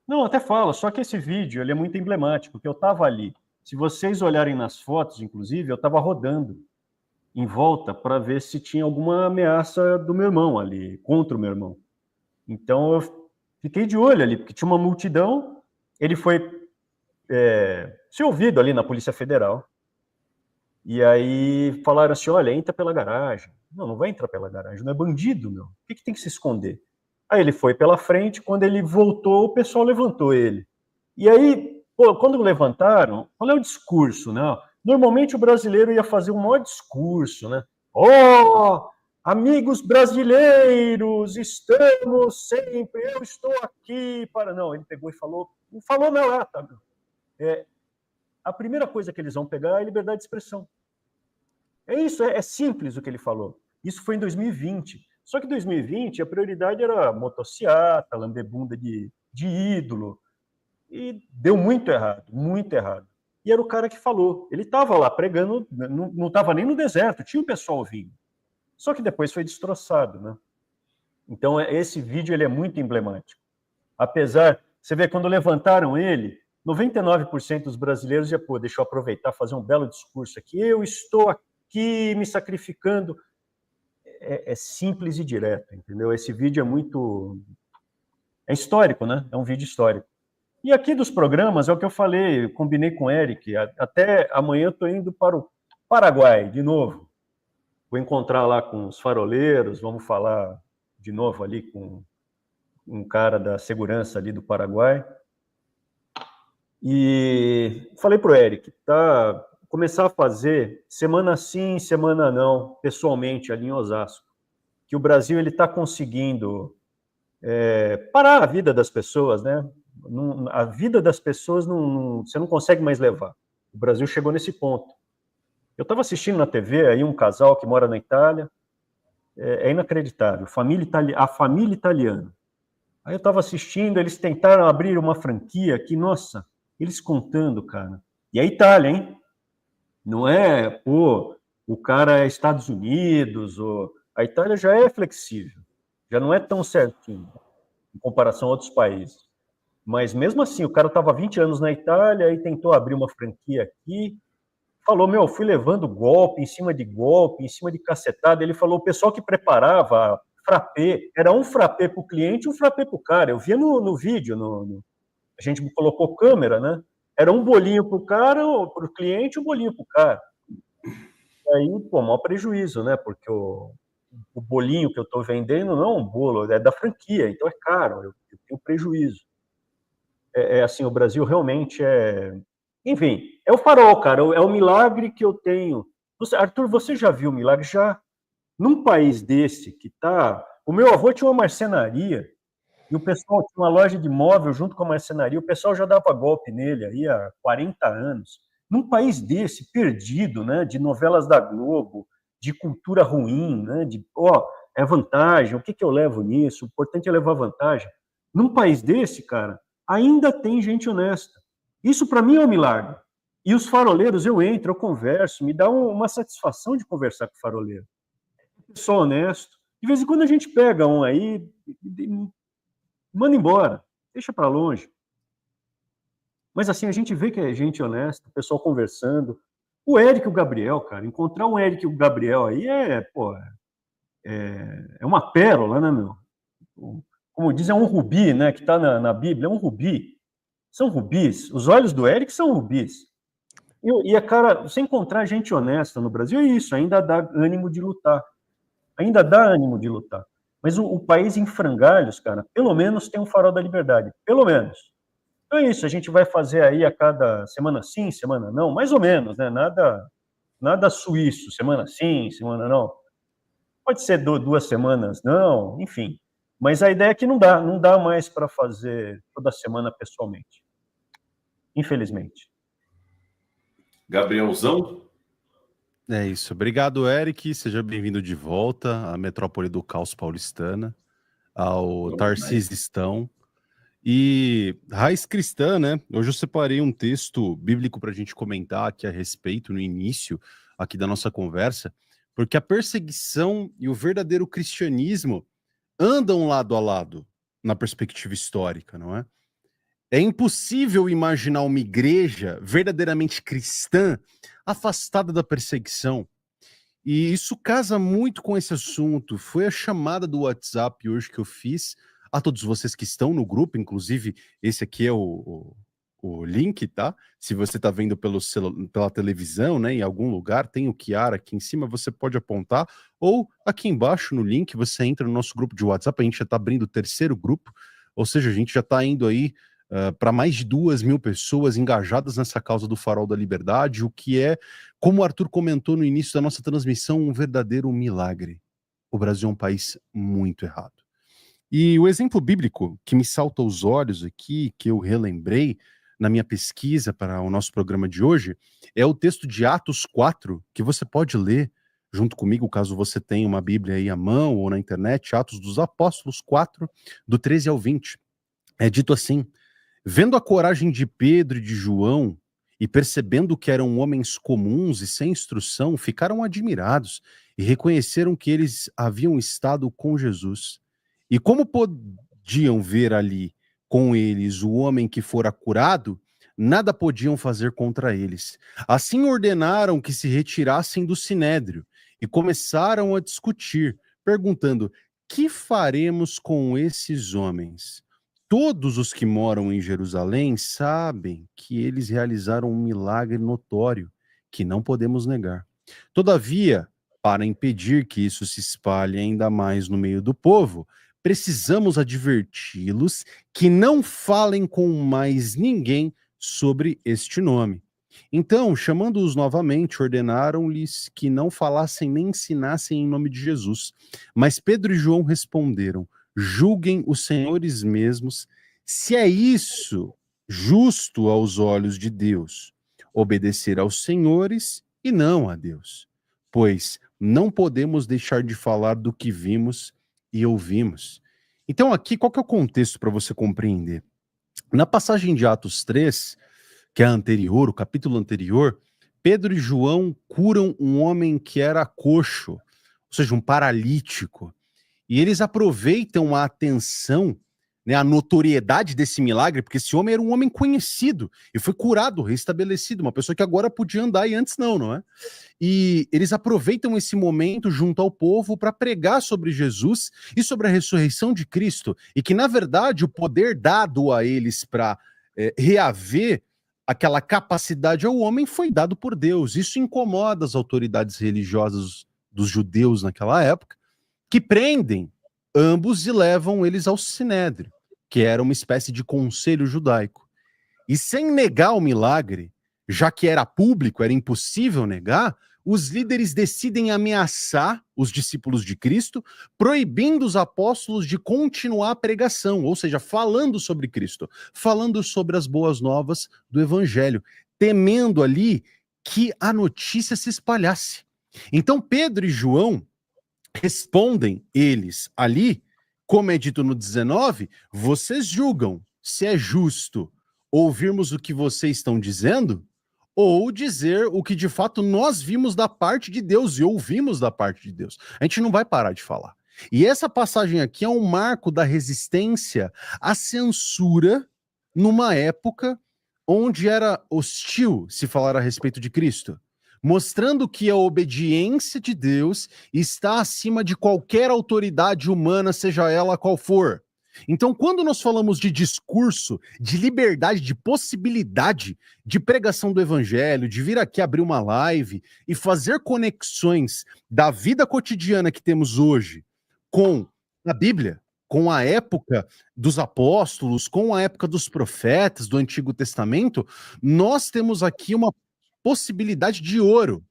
Não, até falo, só que esse vídeo ele é muito emblemático, porque eu estava ali. Se vocês olharem nas fotos, inclusive, eu estava rodando em volta para ver se tinha alguma ameaça do meu irmão ali, contra o meu irmão. Então eu fiquei de olho ali, porque tinha uma multidão, ele foi ser ouvido ali na Polícia Federal, e aí falaram assim, olha, entra pela garagem. Não, não vai entrar pela garagem, não é bandido, meu. Por que tem que se esconder? Aí ele foi pela frente, quando ele voltou, o pessoal levantou ele. E aí, pô, quando levantaram, qual é o discurso, né? Normalmente o brasileiro ia fazer um maior discurso, né? Oh, amigos brasileiros, estamos sempre, eu estou aqui para... Não, ele pegou e falou, não falou na lata, meu. A primeira coisa que eles vão pegar é a liberdade de expressão. É isso, é simples o que ele falou. Isso foi em 2020. Só que em 2020 a prioridade era motociata, lambebunda de ídolo. E deu muito errado, muito errado. E era o cara que falou. Ele estava lá pregando, não estava nem no deserto, tinha o pessoal ouvindo. Só que depois foi destroçado, né? Então esse vídeo ele é muito emblemático. Apesar, você vê, quando levantaram ele, 99% dos brasileiros já, pô, deixa eu aproveitar, fazer um belo discurso aqui, eu estou aqui me sacrificando. É simples e direto, entendeu? Esse vídeo é muito... é histórico, né? É um vídeo histórico. E aqui dos programas, é o que eu falei, eu combinei com o Eric, até amanhã eu estou indo para o Paraguai, de novo. Vou encontrar lá com os faroleiros, vamos falar de novo ali com um cara da segurança ali do Paraguai. E falei para o Eric, tá, começar a fazer semana sim, semana não, pessoalmente ali em Osasco, que o Brasil ele está conseguindo parar a vida das pessoas, né? A vida das pessoas você não consegue mais levar. O Brasil chegou nesse ponto. Eu estava assistindo na TV aí um casal que mora na Itália, é inacreditável, a família italiana. Aí eu estava assistindo, eles tentaram abrir uma franquia que, nossa, eles contando, cara. E é Itália, hein? Não é, pô, o cara é Estados Unidos, ou... a Itália já é flexível, já não é tão certinho em comparação a outros países. Mas mesmo assim, o cara estava 20 anos na Itália e tentou abrir uma franquia aqui, falou, meu, fui levando golpe, em cima de cacetada. Ele falou, o pessoal que preparava frappé, era um frappé para o cliente e um frappé para o cara. Eu via no vídeo, a gente colocou câmera, né? Era um bolinho para o cara, para o cliente, um bolinho para o cara. E aí, pô, maior prejuízo, né? Porque o bolinho que eu estou vendendo não é um bolo, é da franquia, então é caro, eu tenho prejuízo. Assim, o Brasil realmente é... Enfim, é o farol, cara, é o milagre que eu tenho. Arthur, você já viu o milagre? Já. Num país desse que tá... O meu avô tinha uma marcenaria e o pessoal tinha uma loja de móvel junto com a marcenaria, o pessoal já dava golpe nele aí há 40 anos. Num país desse, perdido, né, de novelas da Globo, de cultura ruim, né, de, ó, é vantagem, o que eu levo nisso? O importante é levar vantagem. Num país desse, cara, ainda tem gente honesta. Isso para mim é um milagre. E os faroleiros, eu entro, eu converso, me dá uma satisfação de conversar com o faroleiro. Pessoal honesto. De vez em quando a gente pega um aí, manda embora, deixa para longe. Mas assim, a gente vê que é gente honesta, o pessoal conversando. O Eric e o Gabriel, cara, encontrar um Eric e o Gabriel aí pô, é uma pérola, né, meu? Como diz, é um rubi, né, que está na Bíblia, é um rubi. São rubis. Os olhos do Eric são rubis. Cara, você encontrar gente honesta no Brasil é isso, ainda dá ânimo de lutar. Ainda dá ânimo de lutar. Mas o país em frangalhos, cara, pelo menos tem um farol da liberdade. Pelo menos. Então é isso, a gente vai fazer aí a cada semana sim, semana não, mais ou menos, né? Nada suíço, semana sim, semana não. Pode ser 2 semanas, não, enfim. Mas a ideia é que não dá mais para fazer toda semana pessoalmente. Infelizmente. Gabrielzão? É isso. Obrigado, Eric. Seja bem-vindo de volta à metrópole do caos paulistana, ao Tarcisistão. E raiz cristã, né? Hoje eu separei um texto bíblico para a gente comentar aqui a respeito, no início aqui da nossa conversa, porque a perseguição e o verdadeiro cristianismo andam lado a lado na perspectiva histórica, não é? É impossível imaginar uma igreja verdadeiramente cristã afastada da perseguição. E isso casa muito com esse assunto. Foi a chamada do WhatsApp hoje que eu fiz a todos vocês que estão no grupo, inclusive esse aqui é o link, tá? Se você está vendo pela televisão, né, em algum lugar, tem o QR aqui em cima, você pode apontar, ou aqui embaixo no link, você entra no nosso grupo de WhatsApp, a gente já está abrindo o terceiro grupo, ou seja, a gente já está indo aí para mais de 2.000 pessoas engajadas nessa causa do Farol da Liberdade, o que é, como o Arthur comentou no início da nossa transmissão, um verdadeiro milagre. O Brasil é um país muito errado. E o exemplo bíblico que me salta aos olhos aqui, que eu relembrei na minha pesquisa para o nosso programa de hoje, é o texto de Atos 4, que você pode ler junto comigo, caso você tenha uma Bíblia aí à mão ou na internet, Atos dos Apóstolos 4, do 13 ao 20. É dito assim: vendo a coragem de Pedro e de João, e percebendo que eram homens comuns e sem instrução, ficaram admirados e reconheceram que eles haviam estado com Jesus. E como podiam ver ali com eles o homem que fora curado, nada podiam fazer contra eles. Assim ordenaram que se retirassem do sinédrio e começaram a discutir, perguntando: que faremos com esses homens? Todos os que moram em Jerusalém sabem que eles realizaram um milagre notório que não podemos negar. Todavia, para impedir que isso se espalhe ainda mais no meio do povo, precisamos adverti-los que não falem com mais ninguém sobre este nome. Então, chamando-os novamente, ordenaram-lhes que não falassem nem ensinassem em nome de Jesus. Mas Pedro e João responderam: julguem os senhores mesmos se é isso justo aos olhos de Deus, obedecer aos senhores e não a Deus. Pois não podemos deixar de falar do que vimos e ouvimos. Então aqui, qual que é o contexto para você compreender? Na passagem de Atos 3, que é a anterior, o capítulo anterior, Pedro e João curam um homem que era coxo, ou seja, um paralítico. E eles aproveitam a atenção, né, a notoriedade desse milagre, porque esse homem era um homem conhecido e foi curado, restabelecido, uma pessoa que agora podia andar e antes não é? E eles aproveitam esse momento junto ao povo para pregar sobre Jesus e sobre a ressurreição de Cristo, e que, na verdade, o poder dado a eles para reaver aquela capacidade ao homem foi dado por Deus. Isso incomoda as autoridades religiosas dos judeus naquela época, que prendem ambos e levam eles ao sinédrio, que era uma espécie de conselho judaico. E sem negar o milagre, já que era público, era impossível negar, os líderes decidem ameaçar os discípulos de Cristo, proibindo os apóstolos de continuar a pregação, ou seja, falando sobre Cristo, falando sobre as boas novas do evangelho, temendo ali que a notícia se espalhasse. Então Pedro e João respondem eles ali, como é dito no 19, vocês julgam se é justo ouvirmos o que vocês estão dizendo ou dizer o que de fato nós vimos da parte de Deus e ouvimos da parte de Deus. A gente não vai parar de falar. E essa passagem aqui é um marco da resistência à censura numa época onde era hostil se falar a respeito de Cristo, mostrando que a obediência de Deus está acima de qualquer autoridade humana, seja ela qual for. Então, quando nós falamos de discurso, de liberdade, de possibilidade de pregação do evangelho, de vir aqui abrir uma live e fazer conexões da vida cotidiana que temos hoje com a Bíblia, com a época dos apóstolos, com a época dos profetas do Antigo Testamento, nós temos aqui uma possibilidade de ouro,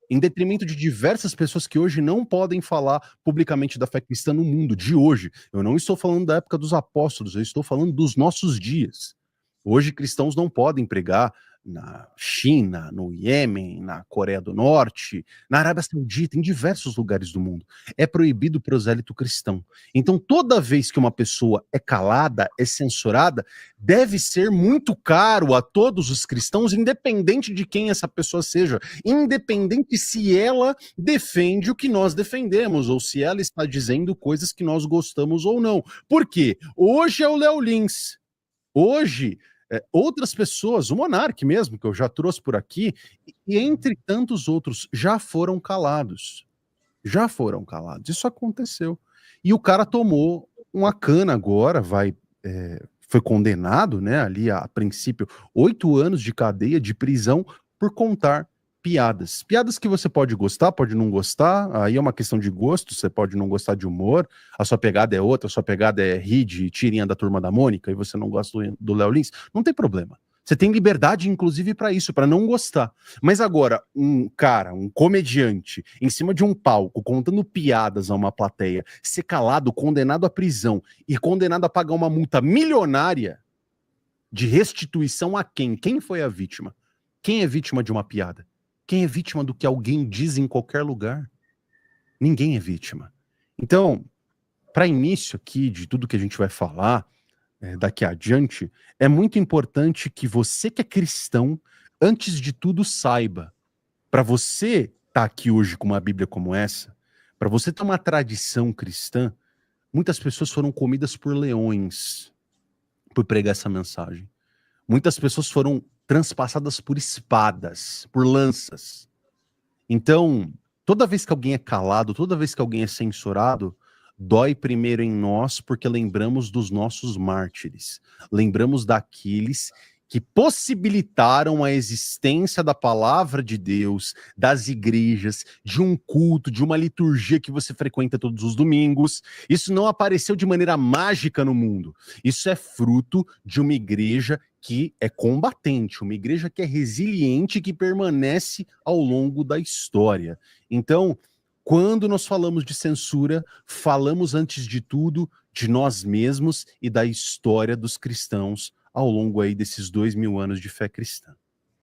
em detrimento de diversas pessoas que hoje não podem falar publicamente da fé cristã no mundo de hoje. Eu não estou falando da época dos apóstolos, eu estou falando dos nossos dias. Hoje cristãos não podem pregar na China, no Iêmen, na Coreia do Norte, na Arábia Saudita, em diversos lugares do mundo. É proibido o prosélito cristão. Então, toda vez que uma pessoa é calada, é censurada, deve ser muito caro a todos os cristãos, independente de quem essa pessoa seja, independente se ela defende o que nós defendemos, ou se ela está dizendo coisas que nós gostamos ou não. Por quê? Hoje é o Léo Lins, Hoje, outras pessoas, o Monark mesmo, que eu já trouxe por aqui, e entre tantos outros, já foram calados. Já foram calados. Isso aconteceu. E o cara tomou uma cana agora, foi condenado, né, ali a princípio, 8 anos de cadeia, de prisão, por contar piadas. Piadas que você pode gostar, pode não gostar, aí é uma questão de gosto, você pode não gostar de humor, a sua pegada é outra, a sua pegada é rir de tirinha da Turma da Mônica, e você não gosta do Léo Lins, não tem problema. Você tem liberdade, inclusive, para isso, para não gostar. Mas agora, um cara, um comediante, em cima de um palco, contando piadas a uma plateia, ser calado, condenado à prisão e condenado a pagar uma multa milionária de restituição a quem? Quem foi a vítima? Quem é vítima de uma piada? Quem é vítima do que alguém diz em qualquer lugar? Ninguém é vítima. Então, para início aqui de tudo que a gente vai falar, daqui adiante, é muito importante que você que é cristão, antes de tudo, saiba, para você estar aqui hoje com uma Bíblia como essa, para você ter uma tradição cristã, muitas pessoas foram comidas por leões por pregar essa mensagem. Muitas pessoas foram transpassadas por espadas, por lanças. Então, toda vez que alguém é calado, toda vez que alguém é censurado, dói primeiro em nós porque lembramos dos nossos mártires, lembramos daqueles que possibilitaram a existência da palavra de Deus, das igrejas, de um culto, de uma liturgia que você frequenta todos os domingos. Isso não apareceu de maneira mágica no mundo. Isso é fruto de uma igreja que é combatente, uma igreja que é resiliente, que permanece ao longo da história. Então, quando nós falamos de censura, falamos antes de tudo de nós mesmos e da história dos cristãos ao longo aí desses 2000 anos de fé cristã.